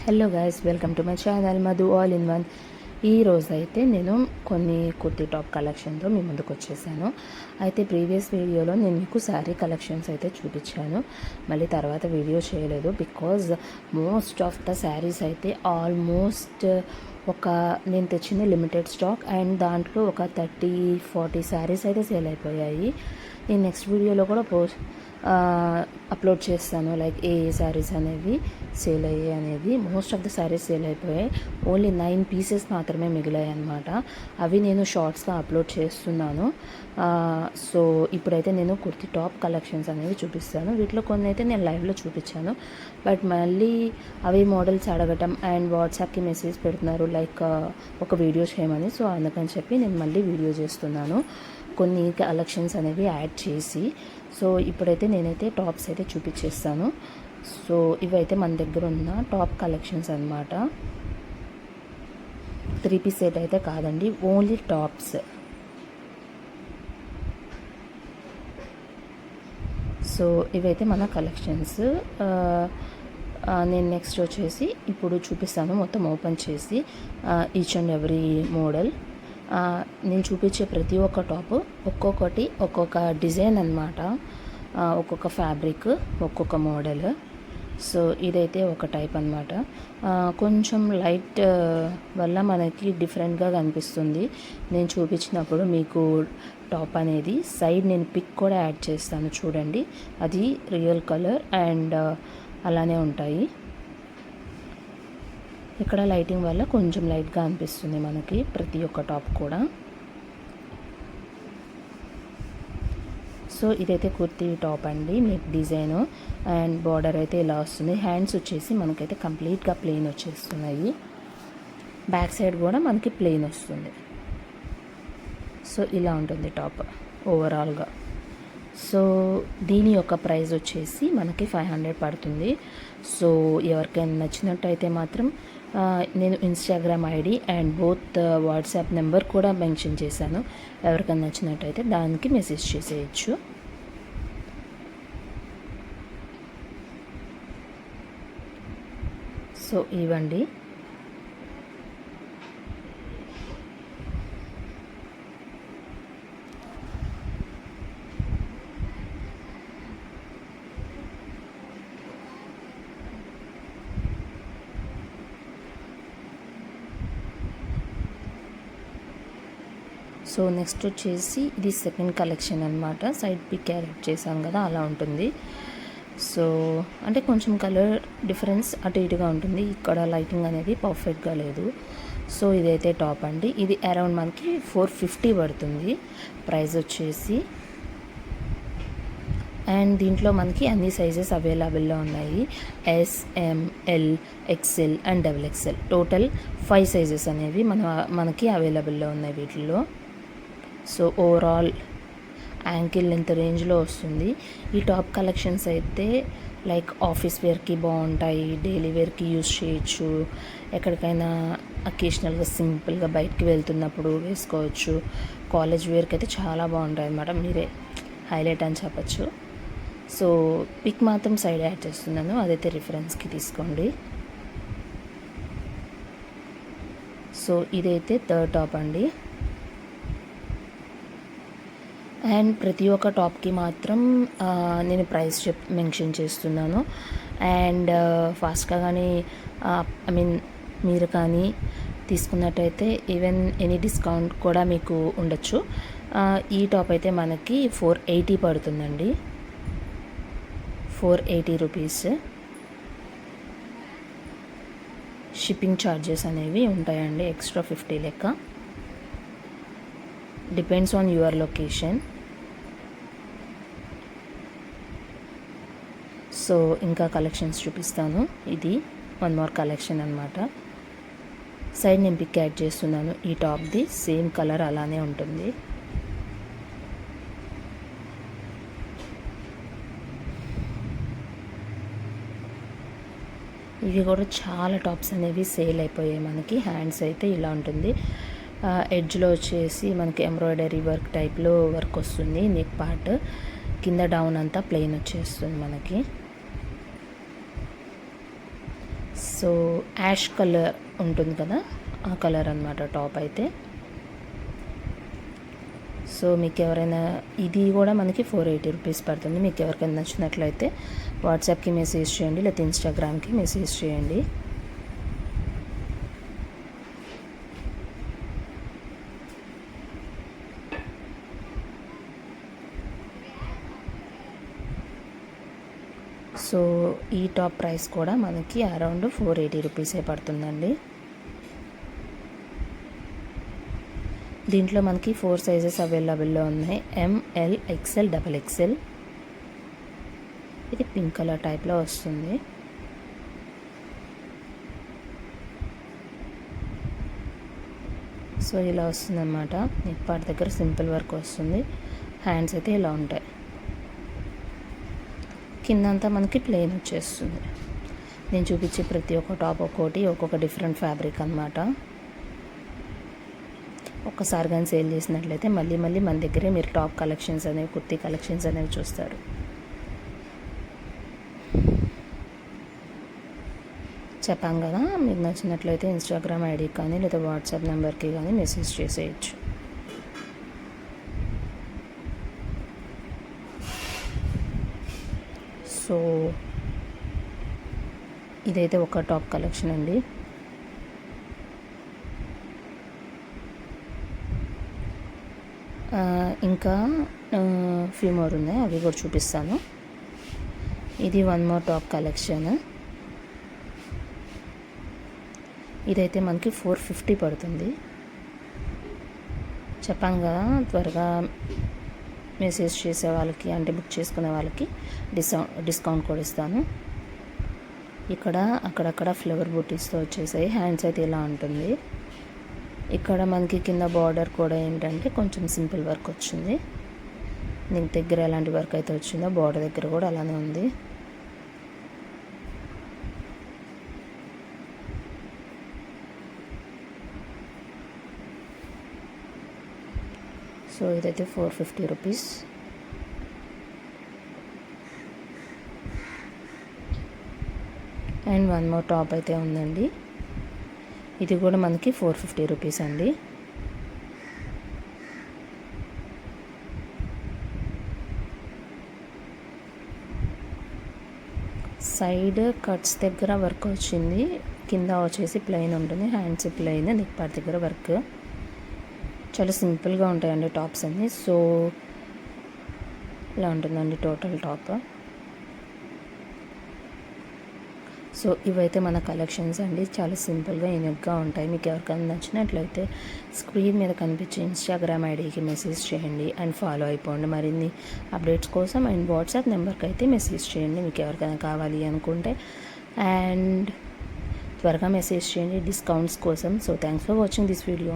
Hello guys, welcome to my channel Madhu all in one. ఈ రోజు అయితే నేను కొన్ని కుర్తీ టాప్ కలెక్షన్తో మీ ముందుకు వచ్చేసాను. అయితే ప్రీవియస్ వీడియోలో నేను మీకు శారీ కలెక్షన్స్ అయితే చూపించాను. మళ్ళీ తర్వాత వీడియో చేయలేదు because most of the saris అయితే ఆల్మోస్ట్ నేను తెచ్చిన లిమిటెడ్ స్టాక్ అండ్ దాంట్లో ఒక 30-40 శారీస్ అయితే సేల్ అయిపోయాయి. నేను నెక్స్ట్ వీడియోలో కూడా అప్లోడ్ చేస్తాను, లైక్ ఏ శారీస్ అనేవి సేల్ అయ్యాయి అనేది. Most of the saris sale అయిపోయాయి. ఓన్లీ 9 పీసెస్ మాత్రమే మిగిలాయి అనమాట. అవి నేను షార్ట్స్గా అప్లోడ్ చేస్తున్నాను. సో ఇప్పుడైతే నేను కుర్తీ టాప్ కలెక్షన్స్ అనేవి చూపిస్తాను. వీటిలో కొన్ని అయితే నేను లైవ్లో చూపించాను, బట్ మళ్ళీ అవి మోడల్స్ అడగటం అండ్ వాట్సాప్కి మెసేజ్ పెడుతున్నారు లైక్ ఒక వీడియో చేయమని. సో అందుకని చెప్పి నేను మళ్ళీ వీడియో చేస్తున్నాను, కొన్ని కలెక్షన్స్ అనేవి యాడ్ చేసి. సో ఇప్పుడైతే నేనైతే టాప్స్ అయితే చూపించేస్తాను. సో ఇవైతే మన దగ్గర ఉన్న టాప్ కలెక్షన్స్ అనమాట. 3 పీస్ సెట్ అయితే కాదండి, ఓన్లీ టాప్స్. సో ఇవైతే మన కలెక్షన్స్. నేను నెక్స్ట్ వచ్చేసి ఇప్పుడు చూపిస్తాను మొత్తం ఓపెన్ చేసి ఈచ్ అండ్ ఎవ్రీ మోడల్. నేను చూపించే ప్రతి ఒక్క టాప్ ఒక్కొక్కటి ఒక్కొక్క డిజైన్ అనమాట, ఒక్కొక్క ఫ్యాబ్రిక్, ఒక్కొక్క మోడల్. సో ఇదైతే ఒక టైప్ అనమాట. కొంచెం లైట్ వల్ల మనకి డిఫరెంట్గా కనిపిస్తుంది నేను చూపించినప్పుడు. మీకు టాప్ అనేది సైడ్ నేను పిక్ కూడా యాడ్ చేస్తాను చూడండి, అది రియల్ కలర్ అండ్ అలానే ఉంటాయి. ఇక్కడ లైటింగ్ వల్ల కొంచెం లైట్గా అనిపిస్తుంది మనకి ప్రతి ఒక్క టాప్ కూడా. సో ఇదైతే కుర్తీ టాప్ అండి, మీకు డిజైన్ అండ్ బార్డర్ అయితే ఇలా వస్తుంది. హ్యాండ్స్ వచ్చేసి మనకైతే కంప్లీట్గా ప్లెయిన్ వచ్చేస్తున్నాయి, బ్యాక్ సైడ్ కూడా మనకి ప్లెయిన్ వస్తుంది. సో ఇలా ఉంటుంది టాప్ ఓవరాల్గా. సో దీని యొక్క ప్రైస్ వచ్చేసి మనకి 500 పడుతుంది. సో ఎవరికైనా నచ్చినట్టయితే మాత్రం నేను Instagram ID and both WhatsApp number కూడా మెన్షన్ చేశాను. ఎవరికైనా నచ్చినట్టయితే దానికి మెసేజ్ చేసేయచ్చు. సో ఇవ్వండి. సో నెక్స్ట్ వచ్చేసి ఇది సెకండ్ కలెక్షన్ అనమాట. సైడ్ పిక్ యాడ్ చేశాం కదా, అలా ఉంటుంది. సో అంటే కొంచెం కలర్ డిఫరెన్స్ అటు ఇటుగా ఉంటుంది, ఇక్కడ లైటింగ్ అనేది పర్ఫెక్ట్గా లేదు. సో ఇదైతే టాప్ అండి, ఇది అరౌండ్ మనకి 450 పడుతుంది ప్రైస్ వచ్చేసి. అండ్ దీంట్లో మనకి అన్ని సైజెస్ అవైలబుల్లో ఉన్నాయి, SM, L, XL and XXL. Total 5 sizes అనేవి మనకి అవైలబుల్లో ఉన్నాయి వీటిల్లో. సో ఓవరాల్ యాంకిల్ లెంత్ రేంజ్లో వస్తుంది. ఈ టాప్ కలెక్షన్స్ అయితే లైక్ ఆఫీస్ వేర్కి బాగుంటాయి, డైలీ వేర్కి యూజ్ చేయొచ్చు, ఎక్కడికైనా అకేషనల్గా సింపుల్గా బయటికి వెళ్తున్నప్పుడు వేసుకోవచ్చు. కాలేజ్ వేర్కి అయితే చాలా బాగుంటాయి అన్నమాట, మీరే హైలైట్ అని చెప్పచ్చు. సో పిక్ మాత్రం సైడ్ యాడ్ చేస్తున్నాను, అదైతే రిఫరెన్స్కి తీసుకోండి. సో ఇదైతే థర్డ్ టాప్ అండి. అండ్ ప్రతి ఒక్క టాప్కి మాత్రం నేను ప్రైస్ మెన్షన్ చేస్తున్నాను. అండ్ ఫాస్ట్గా కానీ మీరు కానీ తీసుకున్నట్టయితే ఈవెన్ ఎనీ డిస్కౌంట్ కూడా మీకు ఉండొచ్చు. ఈ టాప్ అయితే మనకి 480 పడుతుందండి, 480 రూపీస్. షిప్పింగ్ ఛార్జెస్ అనేవి ఉంటాయండి, ఎక్స్ట్రా 50 లెక్క, depends on your location. So ఇంకా కలెక్షన్స్ చూపిస్తాను. ఇది 1 మోర్ కలెక్షన్ అనమాట. సైడ్ నేను పిక్ యాడ్ చేస్తున్నాను. ఈ టాప్ది సేమ్ కలర్ అలానే ఉంటుంది. ఇవి కూడా చాలా టాప్స్ అనేవి సేల్ అయిపోయాయి మనకి. హ్యాండ్స్ అయితే ఇలా ఉంటుంది, ఎడ్జ్లో వచ్చేసి మనకి ఎంబ్రాయిడరీ వర్క్ టైప్లో వర్క్ వస్తుంది. నెక్ పార్ట్ కింద డౌన్ అంతా ప్లెయిన్ వచ్చేస్తుంది మనకి. సో సో యాష్ కలర్ ఉంటుంది కదా, ఆ కలర్ అనమాట టాప్ అయితే. సో మీకు ఎవరైనా, ఇది కూడా మనకి 480 రూపీస్ పడుతుంది. మీకు ఎవరికైనా నచ్చినట్లయితే వాట్సాప్కి మెసేజ్ చేయండి, లేకపోతే ఇన్స్టాగ్రామ్కి మెసేజ్ చేయండి. సో ఈ టాప్ ప్రైస్ కూడా మనకి అరౌండ్ 480 రూపీసే పడుతుందండి. దీంట్లో మనకి 4 సైజెస్ అవైలబుల్లో ఉన్నాయి, ఎంఎల్, ఎక్స్ఎల్, XXL. ఇది పింక్ కలర్ టైప్లో వస్తుంది. సో ఇలా వస్తుంది అన్నమాట. నెక్ పార్ట్ దగ్గర సింపుల్ వర్క్ వస్తుంది. హ్యాండ్స్ అయితే ఇలా ఉంటాయి. కిందంతా మనకి ప్లెయిన్ వచ్చేస్తుంది. నేను చూపించే ప్రతి ఒక్క టాప్ ఒక్కొక్క డిఫరెంట్ ఫ్యాబ్రిక్ అనమాట. ఒక్కసారి కానీ సేల్ చేసినట్లయితే మళ్ళీ మన దగ్గరే మీరు టాప్ కలెక్షన్స్ అనేవి, కుర్తీ కలెక్షన్స్ అనేవి చూస్తారు. చెప్పాం కదా, మీకు నచ్చినట్లయితే ఇన్స్టాగ్రామ్ ఐడికి కానీ లేదా వాట్సాప్ నెంబర్కి కానీ మెసేజ్ చేసేయచ్చు. సో ఇదైతే ఒక టాప్ కలెక్షన్ అండి. ఇంకా ఫ్యూ మోర్ ఉన్నాయి, అవి కూడా చూపిస్తాను. ఇది వన్ మోర్ టాప్ కలెక్షన్. ఇదైతే మనకి 450 పడుతుంది. చెప్పాను కదా, త్వరగా మెసేజ్ చేసే వాళ్ళకి, అంటే బుక్ చేసుకునే వాళ్ళకి డిస్కౌంట్ కూడా ఇస్తాను. ఇక్కడ అక్కడక్కడ ఫ్లవర్ బూటీస్తో వచ్చేసాయి. హ్యాండ్స్ అయితే ఇలా ఉంటుంది. ఇక్కడ మనకి కింద బార్డర్ కూడా ఏంటంటే కొంచెం సింపుల్ వర్క్ వచ్చింది. నీకు దగ్గర ఎలాంటి వర్క్ అయితే వచ్చిందో బార్డర్ దగ్గర కూడా అలానే ఉంది. సో ఇదైతే 450 rupees. And one more top అయితే ఉందండి. ఇది కూడా మనకి 450 రూపీస్ అండి. సైడ్ కట్స్ దగ్గర వర్క్ వచ్చింది, కింద వచ్చేసి ప్లెయిన్ ఉంటుంది. హ్యాండ్స్ ప్లెయిన్, నెక్ పార్ట్ దగ్గర వర్క్. చాలా సింపుల్గా ఉంటాయండి టాప్స్ అన్నీ. సో ఇలా ఉంటుందండి టోటల్ టాప్. సో ఇవైతే మన కలెక్షన్స్ అండి, చాలా సింపుల్గా యూనిక్గా ఉంటాయి. మీకు ఎవరికైనా నచ్చినట్లయితే స్క్రీన్ మీద కనిపించే ఇన్స్టాగ్రామ్ ఐడికి మెసేజ్ చేయండి అండ్ ఫాలో అయిపోండి మరిన్ని అప్డేట్స్ కోసం. అండ్ వాట్సాప్ నెంబర్కి అయితే మెసేజ్ చేయండి మీకు ఎవరికైనా కావాలి అనుకుంటే. అండ్ త్వరగా మెసేజ్ చేయండి డిస్కౌంట్స్ కోసం. So thanks for watching this video.